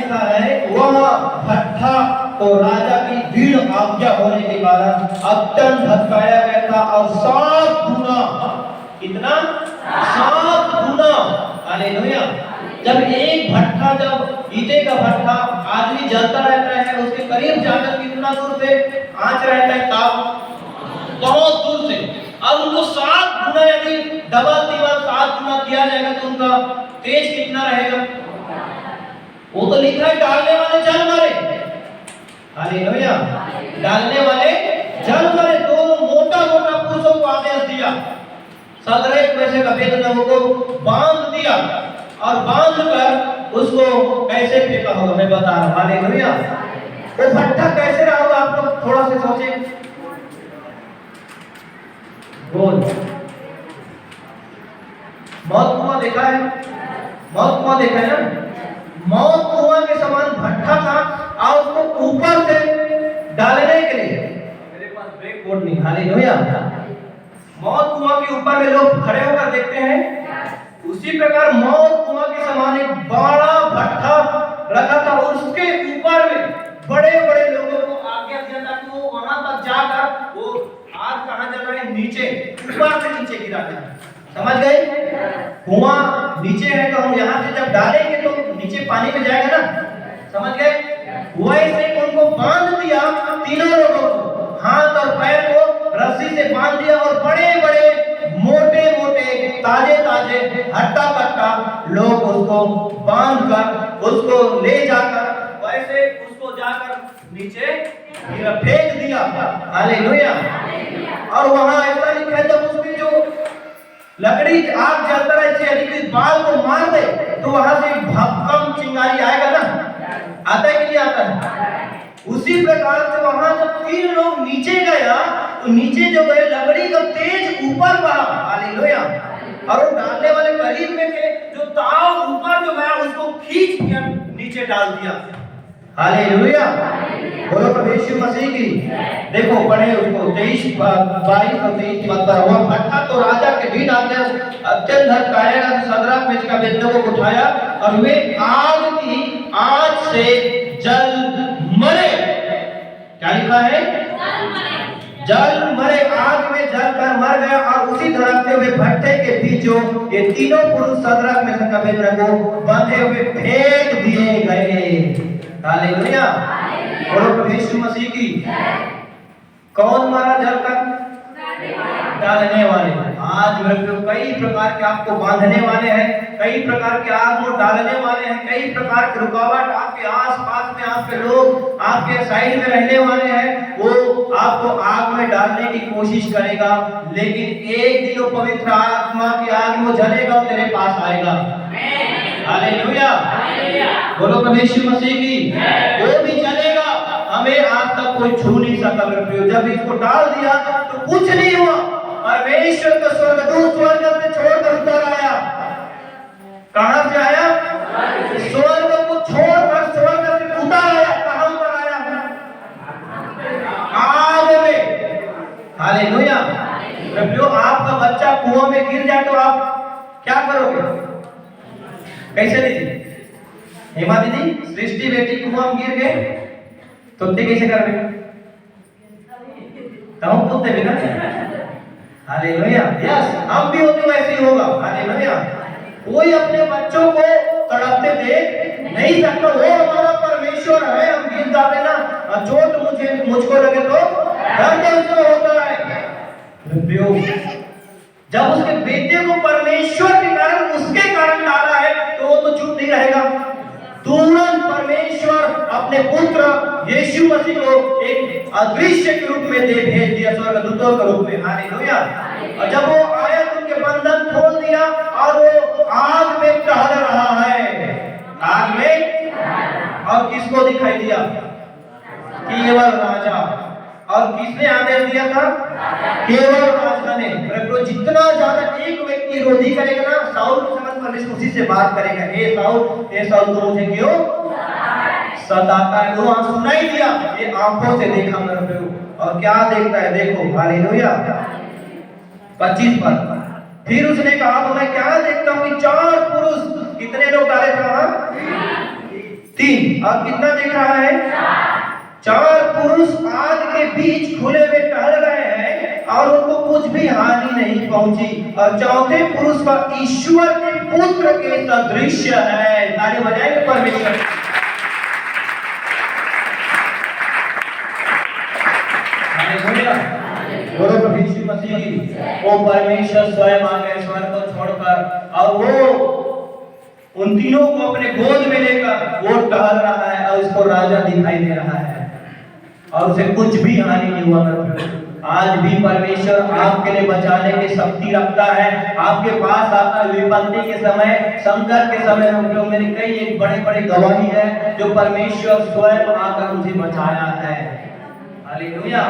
लिखा है वह भट्ठा तो राजा की भीड़ आज्ञा होने के कारण अत्यंत भटकाया गया था और 7 गुना, कितना 7 गुना, हालेलुया। जब एक भट्ठा, जब ईंटे का भट्ठा आदमी जलता रहता है, उसके करीब जाकर कितना दूर से आंच रहता है, ताप बहुत दूर से, अब उनको 7 गुना यदि डबल दीवार 7 गुना किया जाएगा तो उनका तेज कितना रहेगा? वो तो लिखा है डालने वाले जल मरे, हालेलुया, डालने वाले जल मरे। तो मोटा मोटा पुरुषों को आदेश दिया, सदरेक में से अबेदनगो को बांध दिया और बांध कर उसको कैसे फेंका होगा मैं बता रहा हूं, हालेलुया। वो भट्ठा कैसे रहा होगा आप लोग थोड़ा से सोचे। बोल, मौत कुआं देखा है? मौत कुआं देखा है ना? मौत कुआं के समान भट्ठा था और उसको ऊपर से डालने के लिए, मेरे पास ब्रेक बोर्ड नहीं, हालेलुया। मौत कुआं के ऊपर में लोग खड़े होकर देखते हैं, उसी प्रकार मौत कुआं के समान एक बड़ा भट्ठा रखा था, उसके ऊपर में बड़े बड़े लोगों को आज्ञा दिया था कि वो वहां तक जाकर वो आग कहां जल रहा है, नीचे, ऊपर से नीचे गिरा जाए। समझ गए? कुआं नीचे है तो हम यहाँ से जब डालेंगे तो नीचे पानी में जाएगा ना, समझ गए? वैसे उनको बांध दिया, तीनों लोगों को हाथ और पैर को रस्सी से बांध दिया और बड़े बड़े मोटे मोटे ताजे ताजे हट्टा कट्टा लोग उसको बांध कर उसको ले जाकर वैसे उसको जाकर नीचे फेंक दिया, हालेलुया। और वहां ऐसा लिखा है जब उसमें जो लकड़ी आग जलता रहे, यदि बाल को मार दे तो वहां से भक्कम चिंगारी आएगा ना, आता है कि नहीं आता है? उसी प्रकार से वहां जब 3 लोग नीचे गया तो नीचे जो गए लकड़ी का तेज ऊपर बढ़ा, हालेलुया। और वो डालने वाले करीब में थे, जो ताव ऊपर जो गया उसको खींच के नीचे डाल दिया, हालेलुया। बोलो प्रभु यीशु मसीह की। देखो पढ़े उसको 23, 22 और 23 की बात कर रहा हूं। भट्ठा तो राजा के दिन अत्यंत धड़काया, सदरक मेज का अबेदनगो को उठाया और वे आग की आंच से जल मरे। क्या लिखा है? जल मरे, आग में जल कर मर गया। और उसी धड़कते हुए भट्ठे के बीचों ये तीनों पुरुष सदरक मेज का अबेदनगो बंधे हुए फेंक दिए गए, हालेलुया। बोलो प्रभु यीशु मसीह की। कौन मारा जलकर? डालने वाले। आज कई प्रकार के आपको बांधने वाले हैं, कई प्रकार के आग में डालने वाले हैं, कई प्रकार की रुकावट आपके आस-पास में, आपके लोग आपके साइड में रहने वाले हैं, वो आपको आग में डालने की कोशिश करेगा, लेकिन एक दिन वो पवित्र आत्मा की आग में जलेगा और तेरे पास आएगा, हालेलुया। बोलो प्रभु यीशु मसीह की। वो भी चलेगा, हमें आज तक कोई छू नहीं सका। जब इसको डाल दिया तो कुछ नहीं हुआ। परमेश्वर का स्वर्गदूत स्वर्ग से छोड़कर उतर आया। कहां से आया? स्वर्ग को छोड़कर स्वर्ग से उतर आया। कहां उतर आया? आग में, हालेलुया। प्रभु आपका बच्चा कुआं में गिर जाए तो आप क्या करोगे? कैसे दीदी? हेमा दीदी, सृष्टि बेटी कुआं में गिर गए तो ते कैसे कर रहे? तब बोलते भी ना, हालेलुया। यस, हम भी होते वैसे ही होगा, हालेलुया। कोई अपने बच्चों को तड़पते देख नहीं सकता। वो हमारा परमेश्वर है, हम गिर जाते ना, चोट मुझको लगे तो दर्द उसको होता है। जब उसके बेटे को परमेश्वर के कारण, उसके कारण डाला है तो वो तो चुप नहीं रहेगा। तुरंत परमेश्वर अपने पुत्र यीशु मसीह को एक अदृश्य के रूप में दे भेज दिया, स्वर्गदूतों के रूप में, हालेलुया। और जब वो आया तो उनके बंधन खोल दिया और वो आग में टहल रहा है, आग में। और किसको दिखाई दिया? केवल राजा। और किसने आदेश दिया था? केवल राजा ने। जितना ज्यादा एक व्यक्ति विरोधी करेगा ना, साउल को समझ परमेश्वर उसी से बात करेगा, हे साउल तो मुझे क्यों सताता है? वो सुनाई दिया, ये आंखों से देखा मेरे प्रभु। और क्या देखता है? देखो, हालेलुया। 25 पर फिर उसने कहा तो मैं क्या देखता हूँ कि 4 पुरुष, कितने लोग डाले थे वहां? 3 और कितना दिख रहा है? 4 पुरुष आग के बीच खुले में टहल रहे हैं और उनको कुछ भी हानि नहीं पहुंची। और चौथे पुरुष का ईश्वर के पुत्र के सदृश है। ताली बजाएंगे परमेश्वर। बोलो प्रभु यीशु मसीह। वो परमेश्वर स्वयं आ गए स्वर्ग को छोड़कर और वो उन तीनों को अपने गोद में लेकर वो टहल रहा है और उसको राजा दिखाई दे रहा है और उसे कुछ भी हानि नहीं हुआ। आज भी परमेश्वर आपके लिए बचाने की शक्ति रखता है। आपके पास आता विपत्ति के समय, संकट के समय जो मेरी कई एक बड़े बड़े गवाही है जो परमेश्वर स्वयं आकर मुझे बचाया है। हालेलुया।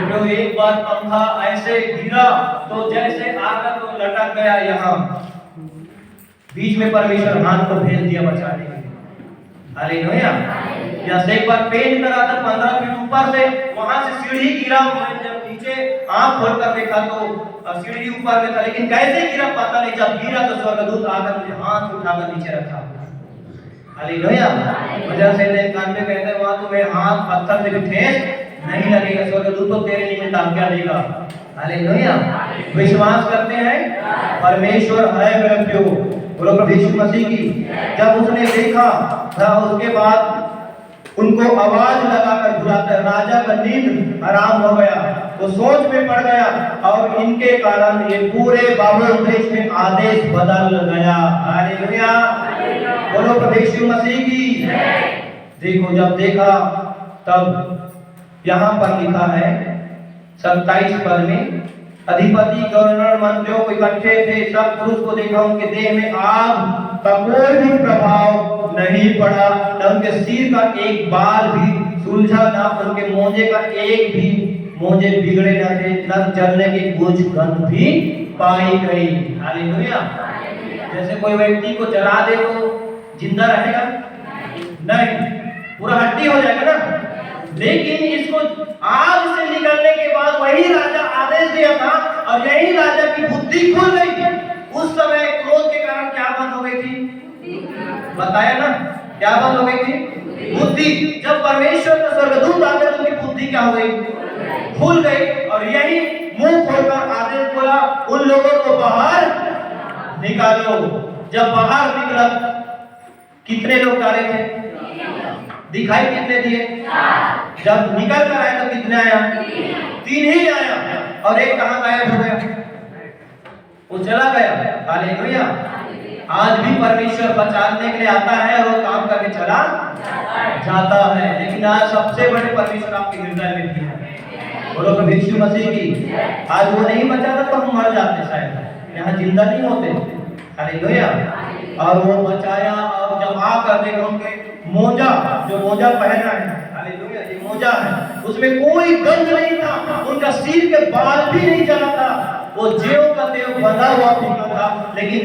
जो एक बार पंखा ऐसे गिरा तो जैसे आकर तो लटक गया, यहाँ बीच में परमेश्वर हाथ को भेज दिया बचाने के लिए। हालेलुया। यहाँ से एक बार पेंट करा था 15 फीट ऊपर से, वहां से सीढ़ी गिरा। मैं जब नीचे आंख खोलकर देखा तो सीढ़ी ऊपर में था, लेकिन कैसे गिरा पता नहीं। जब गिरा तो स्वर्गदूत आकर मुझे हाथ उठाकर नीचे रखा। हालेलुया। वजह से कान में कहते हैं वहां तुम्हें हाथ पत्थर से भी ठेस नहीं लगेगा, स्वर्गदूत तो तेरे निमित्त आज्ञा देगा। हालेलुया। विश्वास करते हैं परमेश्वर है मेरे प्यो। बोलो प्रभु यीशु मसीह की। जब उसने देखा था उसके बाद उनको आवाज लगाकर बुलाकर राजा का नींद आराम हो गया। वो सोच में पड़ गया और इनके कारण ये पूरे बाबुल देश में आदेश बदल गया। हालेलुया। बोलो प्रभु यीशु मसीह की। देखो जब देखा तब यहाँ पर लिखा है 27 पद में, अधिपति गवर्नर मंत्रियों को इकट्ठे थे। सब पुरुष को देखा, उनके देह में आग का कोई भी प्रभाव नहीं पड़ा, न उनके सिर का एक बाल भी सुलझा, न उनके मोजे का एक भी मोजे बिगड़े न थे, न जलने की कुछ गंध भी पाई गई। हालेलुया। जैसे कोई व्यक्ति को जला दे तो जिंदा रहेगा नहीं, पूरा हड्डी हो जाएगा ना। लेकिन इसको आग से निकलने के बाद वही राजा आदेश दिया था और यही राजा की बुद्धि खुल गई। उस समय क्रोध के कारण क्या बंद हो गई थी? बताया ना, क्या बंद हो गई थी? बुद्धि। जब परमेश्वर का स्वर्गदूत आ गया तो उनकी बुद्धि क्या हो गई? खुल गई। और यही मुंह खोलकर आदेश बोला उन लोगों को बाहर निकालो। जब बाहर निकला कितने लोग डाले थे? दिखाई कितने दिए? जब निकल कर आया तो कितने आया? 3 ही आया। और एक कहां गायब हो गया? वो चला गया। हालेलुया। आज भी परमेश्वर बचाने के लिए आता है और वो काम करके चला जाता है। लेकिन आज सबसे बड़े परमेश्वर आपके हृदय में भी है। बोलो प्रभु यीशु मसीह की। आज वो नहीं बचाता तो हम मर जाते, शायद यहाँ जिंदा नहीं होते। हालेलुया। और वो बचाया। और जब आकर देखो उनके मोजा, जो मोजा पहना है, हालेलुया, ये मोजा है, उसमें कोई गंध नहीं था, उनका सिर के बाल भी नहीं जला था, वो ज्यों का त्यों बंधा हुआ था। लेकिन